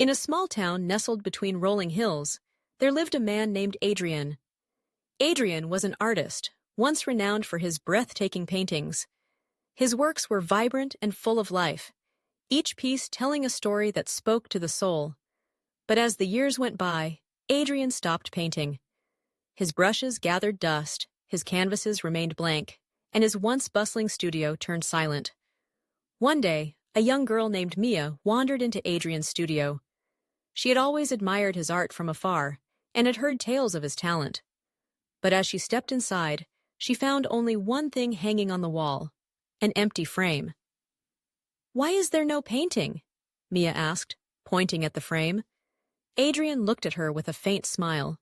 In a small town nestled between rolling hills, there lived a man named Adrian. Adrian was an artist, once renowned for his breathtaking paintings. His works were vibrant and full of life, each piece telling a story that spoke to the soul. But as the years went by, Adrian stopped painting. His brushes gathered dust, his canvases remained blank, and his once bustling studio turned silent. One day, a young girl named Mia wandered into Adrian's studio. She had always admired his art from afar and had heard tales of his talent. But as she stepped inside, she found only one thing hanging on the wall: an empty frame. "Why is there no painting?" Mia asked, pointing at the frame. Adrian looked at her with a faint smile.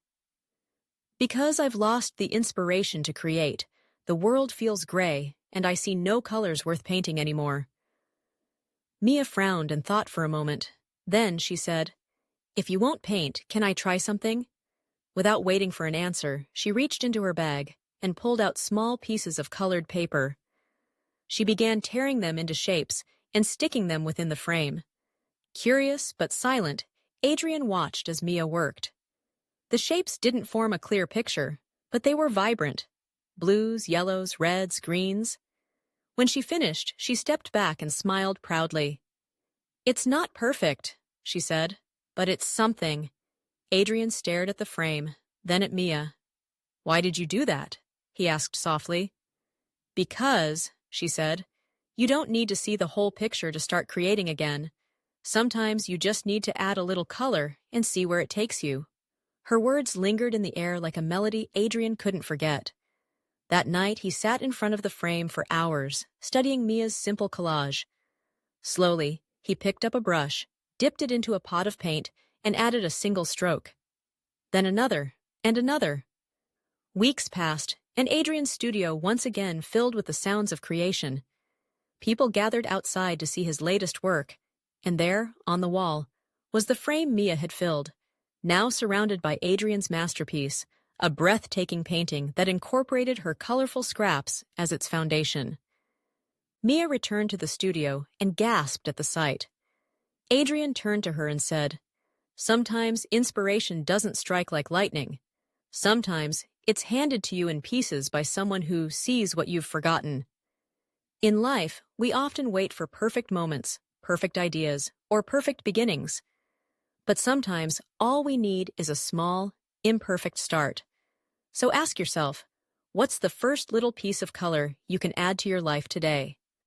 "Because I've lost the inspiration to create. The world feels gray, and I see no colors worth painting anymore." Mia frowned and thought for a moment. Then she said, "If you won't paint, can I try something?" Without waiting for an answer, she reached into her bag and pulled out small pieces of colored paper. She began tearing them into shapes and sticking them within the frame. Curious but silent, Adrian watched as Mia worked. The shapes didn't form a clear picture, but they were vibrant: blues, yellows, reds, greens. When she finished, she stepped back and smiled proudly. "It's not perfect," she said, "but it's something." Adrian stared at the frame, then at Mia. "Why did you do that?" he asked softly. "Because," she said, "you don't need to see the whole picture to start creating again. Sometimes you just need to add a little color and see where it takes you." Her words lingered in the air like a melody Adrian couldn't forget. That night, he sat in front of the frame for hours, studying Mia's simple collage. Slowly, he picked up a brush, dipped it into a pot of paint, and added a single stroke. Then another, and another. Weeks passed, and Adrian's studio once again filled with the sounds of creation. People gathered outside to see his latest work, and there, on the wall, was the frame Mia had filled, now surrounded by Adrian's masterpiece, a breathtaking painting that incorporated her colorful scraps as its foundation. Mia returned to the studio and gasped at the sight. Adrian turned to her and said, "Sometimes inspiration doesn't strike like lightning. Sometimes it's handed to you in pieces by someone who sees what you've forgotten." In life, we often wait for perfect moments, perfect ideas, or perfect beginnings. But sometimes all we need is a small, imperfect start. So ask yourself, what's the first little piece of color you can add to your life today?